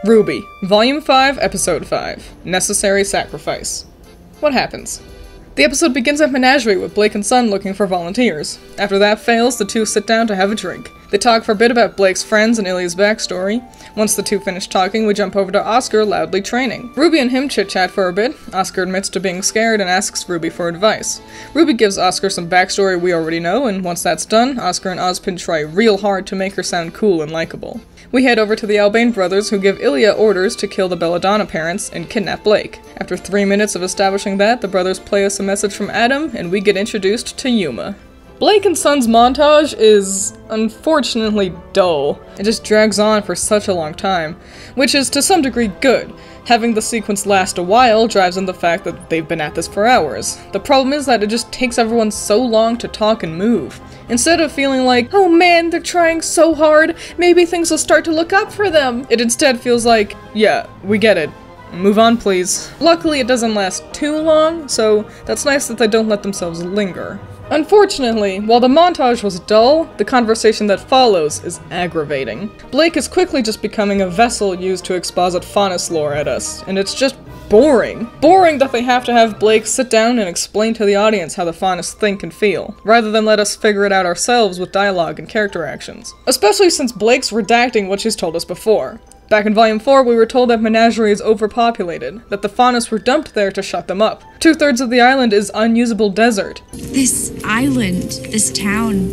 RWBY, Volume 5, Episode 5, Necessary Sacrifice. What happens? The episode begins at Menagerie with Blake and Sun looking for volunteers. After that fails, the two sit down to have a drink. They talk for a bit about Blake's friends and Ilya's backstory. Once the two finish talking, we jump over to Oscar loudly training. RWBY and him chit-chat for a bit. Oscar admits to being scared and asks RWBY for advice. RWBY gives Oscar some backstory we already know, and once that's done, Oscar and Ozpin try real hard to make her sound cool and likable. We head over to the Albane brothers, who give Ilya orders to kill the Belladonna parents and kidnap Blake. After 3 minutes of establishing that, the brothers play us a message from Adam, and we get introduced to Yuma. Blake and Sun's montage is, unfortunately, dull. It just drags on for such a long time, which is to some degree good. Having the sequence last a while drives in the fact that they've been at this for hours. The problem is that it just takes everyone so long to talk and move. Instead of feeling like, oh man, they're trying so hard, maybe things will start to look up for them, it instead feels like, yeah, we get it. Move on, please. Luckily, it doesn't last too long, so that's nice that they don't let themselves linger. Unfortunately, while the montage was dull, the conversation that follows is aggravating. Blake is quickly just becoming a vessel used to exposit Faunus lore at us, and it's just boring. Boring that they have to have Blake sit down and explain to the audience how the Faunus think and feel, rather than let us figure it out ourselves with dialogue and character actions. Especially since Blake's redacting what she's told us before. Back in Volume 4, we were told that Menagerie is overpopulated, that the Faunus were dumped there to shut them up. 2/3 of the island is unusable desert. This island, this town,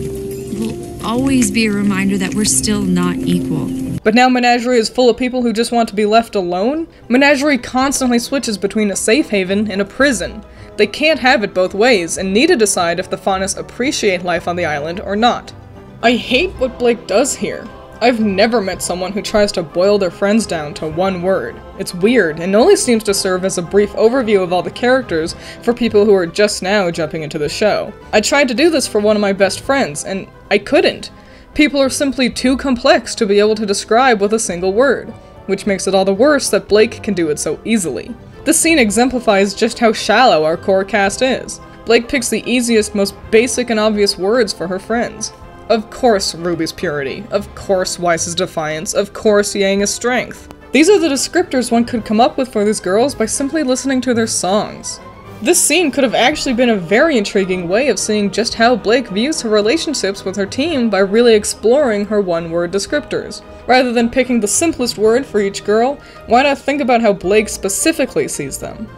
will always be a reminder that we're still not equal. But now Menagerie is full of people who just want to be left alone? Menagerie constantly switches between a safe haven and a prison. They can't have it both ways, and need to decide if the Faunus appreciate life on the island or not. I hate what Blake does here. I've never met someone who tries to boil their friends down to one word. It's weird, and only seems to serve as a brief overview of all the characters for people who are just now jumping into the show. I tried to do this for one of my best friends, and I couldn't. People are simply too complex to be able to describe with a single word, which makes it all the worse that Blake can do it so easily. This scene exemplifies just how shallow our core cast is. Blake picks the easiest, most basic and obvious words for her friends. Of course RWBY's purity, of course Weiss's defiance, of course Yang is strength. These are the descriptors one could come up with for these girls by simply listening to their songs. This scene could have actually been a very intriguing way of seeing just how Blake views her relationships with her team by really exploring her one-word descriptors. Rather than picking the simplest word for each girl, why not think about how Blake specifically sees them?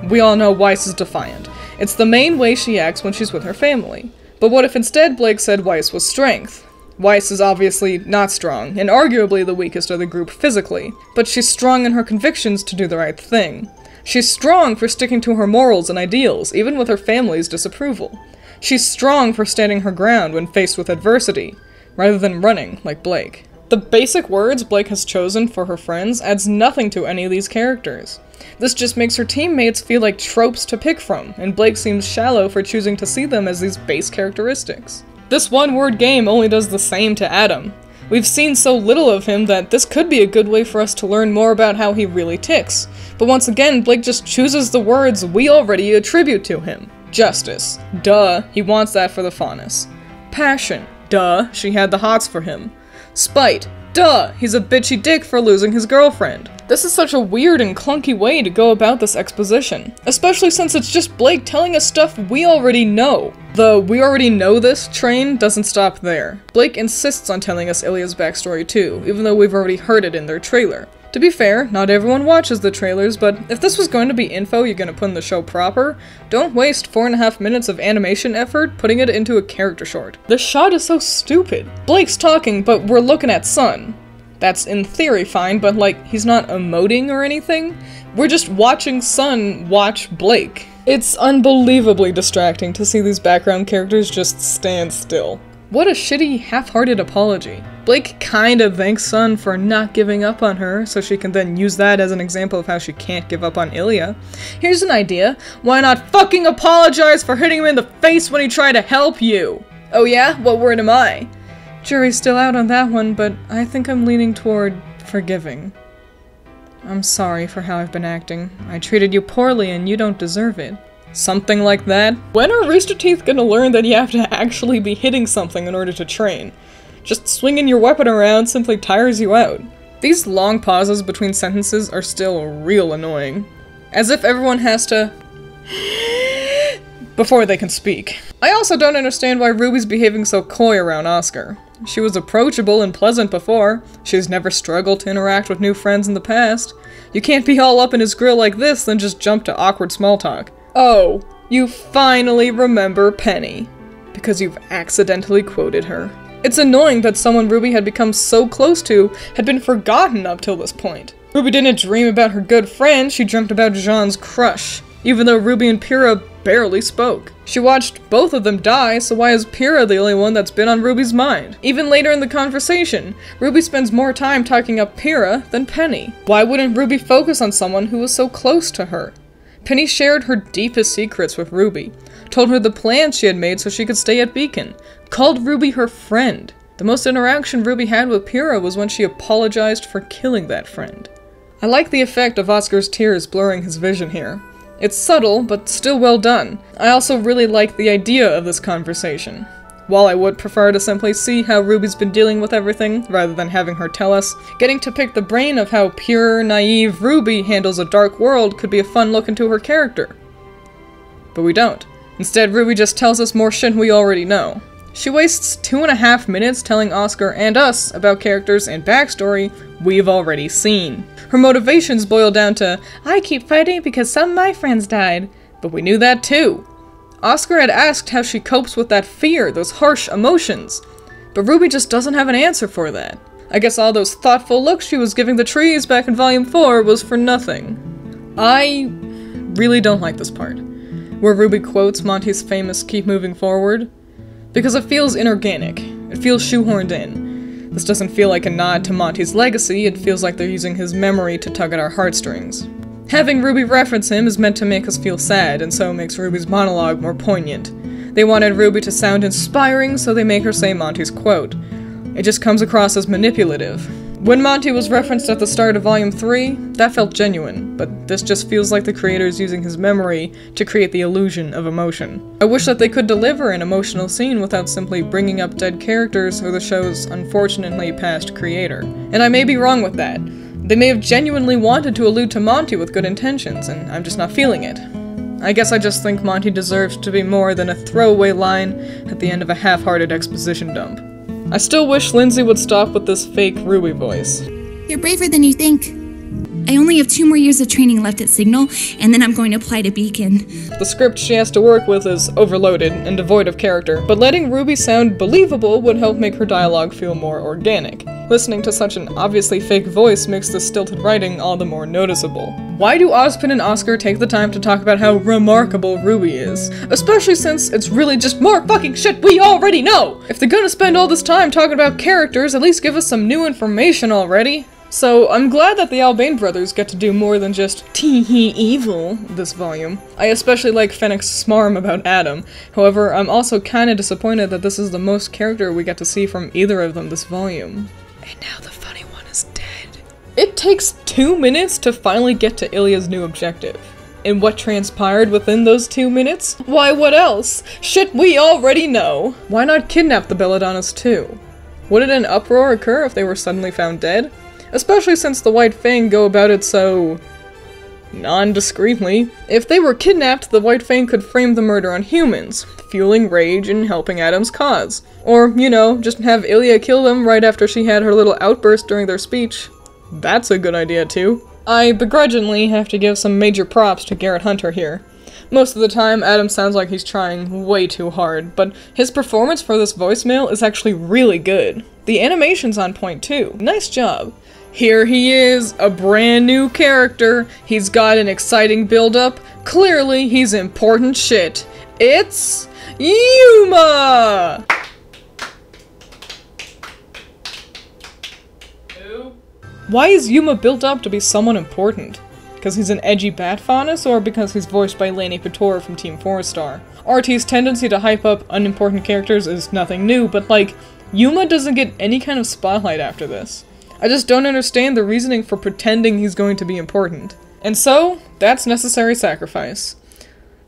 We all know Weiss is defiant. It's the main way she acts when she's with her family. But what if instead Blake said Weiss was strength? Weiss is obviously not strong, and arguably the weakest of the group physically, but she's strong in her convictions to do the right thing. She's strong for sticking to her morals and ideals, even with her family's disapproval. She's strong for standing her ground when faced with adversity, rather than running like Blake. The basic words Blake has chosen for her friends adds nothing to any of these characters. This just makes her teammates feel like tropes to pick from, and Blake seems shallow for choosing to see them as these base characteristics. This one-word game only does the same to Adam. We've seen so little of him that this could be a good way for us to learn more about how he really ticks. But once again, Blake just chooses the words we already attribute to him. Justice. Duh, he wants that for the Faunus. Passion. Duh, she had the hots for him. Spite. Duh, he's a bitchy dick for losing his girlfriend. This is such a weird and clunky way to go about this exposition, especially since it's just Blake telling us stuff we already know. The "we already know this" train doesn't stop there. Blake insists on telling us Ilya's backstory too, even though we've already heard it in their trailer. To be fair, not everyone watches the trailers, but if this was going to be info you're gonna put in the show proper, don't waste 4.5 minutes of animation effort putting it into a character short. This shot is so stupid. Blake's talking, but we're looking at Sun. That's in theory fine, but like, he's not emoting or anything. We're just watching Sun watch Blake. It's unbelievably distracting to see these background characters just stand still. What a shitty, half-hearted apology. Blake kinda thanks Sun for not giving up on her, so she can then use that as an example of how she can't give up on Ilya. Here's an idea. Why not fucking apologize for hitting him in the face when he tried to help you? Oh yeah? What word am I? Jury's still out on that one, but I think I'm leaning toward forgiving. I'm sorry for how I've been acting. I treated you poorly and you don't deserve it. Something like that. When are Roosterteeth gonna learn that you have to actually be hitting something in order to train? Just swinging your weapon around simply tires you out. These long pauses between sentences are still real annoying. As if everyone has to before they can speak. I also don't understand why Ruby's behaving so coy around Oscar. She was approachable and pleasant before. She's never struggled to interact with new friends in the past. You can't be all up in his grill like this, then just jump to awkward small talk. Oh, you finally remember Penny. Because you've accidentally quoted her. It's annoying that someone Ruby had become so close to had been forgotten up till this point. Ruby didn't dream about her good friend, she dreamt about Jean's crush. Even though Ruby and Pyrrha barely spoke. She watched both of them die, so why is Pyrrha the only one that's been on Ruby's mind? Even later in the conversation, Ruby spends more time talking up Pyrrha than Penny. Why wouldn't Ruby focus on someone who was so close to her? Penny shared her deepest secrets with Ruby, told her the plans she had made so she could stay at Beacon, called Ruby her friend. The most interaction Ruby had with Pyrrha was when she apologized for killing that friend. I like the effect of Oscar's tears blurring his vision here. It's subtle, but still well done. I also really like the idea of this conversation. While I would prefer to simply see how Ruby's been dealing with everything, rather than having her tell us, getting to pick the brain of how pure, naive Ruby handles a dark world could be a fun look into her character. But we don't. Instead, Ruby just tells us more shit we already know. She wastes 2.5 minutes telling Oscar and us about characters and backstory we've already seen. Her motivations boil down to, I keep fighting because some of my friends died. But we knew that too. Oscar had asked how she copes with that fear, those harsh emotions. But Ruby just doesn't have an answer for that. I guess all those thoughtful looks she was giving the trees back in Volume 4 was for nothing. I really don't like this part, where Ruby quotes Monty's famous keep moving forward. Because it feels inorganic. It feels shoehorned in. This doesn't feel like a nod to Monty's legacy, it feels like they're using his memory to tug at our heartstrings. Having Ruby reference him is meant to make us feel sad, and so makes Ruby's monologue more poignant. They wanted Ruby to sound inspiring, so they make her say Monty's quote. It just comes across as manipulative. When Monty was referenced at the start of Volume 3, that felt genuine, but this just feels like the creator's using his memory to create the illusion of emotion. I wish that they could deliver an emotional scene without simply bringing up dead characters or the show's unfortunately past creator. And I may be wrong with that. They may have genuinely wanted to allude to Monty with good intentions, and I'm just not feeling it. I guess I just think Monty deserves to be more than a throwaway line at the end of a half-hearted exposition dump. I still wish Lindsay would stop with this fake Ruby voice. You're braver than you think. I only have 2 more years of training left at Signal, and then I'm going to apply to Beacon. The script she has to work with is overloaded and devoid of character, but letting Ruby sound believable would help make her dialogue feel more organic. Listening to such an obviously fake voice makes the stilted writing all the more noticeable. Why do Ozpin and Oscar take the time to talk about how remarkable Ruby is? Especially since it's really just more fucking shit we already know! If they're gonna spend all this time talking about characters, at least give us some new information already. So, I'm glad that the Albane brothers get to do more than just tee-hee evil this volume. I especially like Fennec's smarm about Adam. However, I'm also kinda disappointed that this is the most character we get to see from either of them this volume. And now the funny one is dead. It takes 2 minutes to finally get to Ilya's new objective. And what transpired within those 2 minutes? Why, what else? Shit we already know! Why not kidnap the Belladonnas too? Wouldn't an uproar occur if they were suddenly found dead? Especially since the White Fang go about it so non-discreetly. If they were kidnapped, the White Fang could frame the murder on humans, fueling rage and helping Adam's cause. Or, you know, just have Ilya kill them right after she had her little outburst during their speech. That's a good idea too. I begrudgingly have to give some major props to Garrett Hunter here. Most of the time, Adam sounds like he's trying way too hard, but his performance for this voicemail is actually really good. The animation's on point too. Nice job. Here he is, a brand new character. He's got an exciting build-up. Clearly, he's important shit. It's Yuma! Who? Why is Yuma built up to be someone important? Because he's an edgy bat faunus, or because he's voiced by Lanny Pator from Team 4-Star? RT's tendency to hype up unimportant characters is nothing new, but like, Yuma doesn't get any kind of spotlight after this. I just don't understand the reasoning for pretending he's going to be important. And so, that's necessary sacrifice.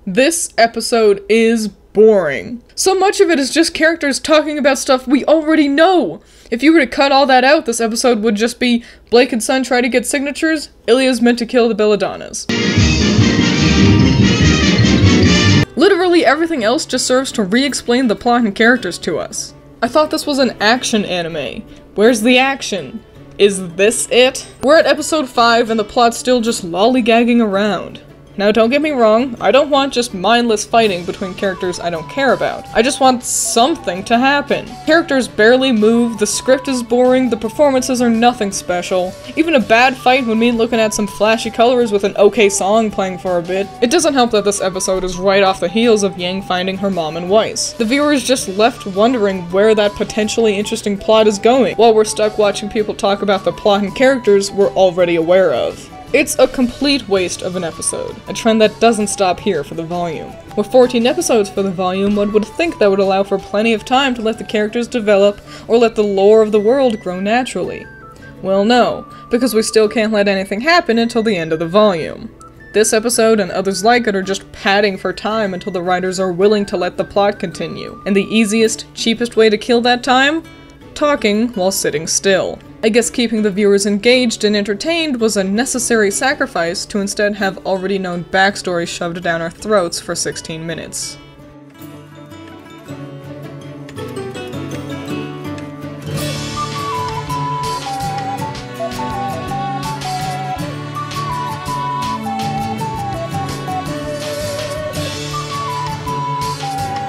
This episode is boring. So much of it is just characters talking about stuff we already know. If you were to cut all that out, this episode would just be Blake and Sun try to get signatures, Ilya's meant to kill the Belladonnas. Literally everything else just serves to re-explain the plot and characters to us. I thought this was an action anime. Where's the action? Is this it? We're at episode 5 and the plot's still just lollygagging around. Now don't get me wrong, I don't want just mindless fighting between characters I don't care about. I just want something to happen. Characters barely move, the script is boring, the performances are nothing special. Even a bad fight would mean looking at some flashy colors with an okay song playing for a bit. It doesn't help that this episode is right off the heels of Yang finding her mom and Weiss. The viewer is just left wondering where that potentially interesting plot is going, while we're stuck watching people talk about the plot and characters we're already aware of. It's a complete waste of an episode, a trend that doesn't stop here for the volume. With 14 episodes for the volume, one would think that would allow for plenty of time to let the characters develop or let the lore of the world grow naturally. Well, no, because we still can't let anything happen until the end of the volume. This episode and others like it are just padding for time until the writers are willing to let the plot continue. And the easiest, cheapest way to kill that time? Talking while sitting still. I guess keeping the viewers engaged and entertained was a necessary sacrifice to instead have already known backstory shoved down our throats for 16 minutes.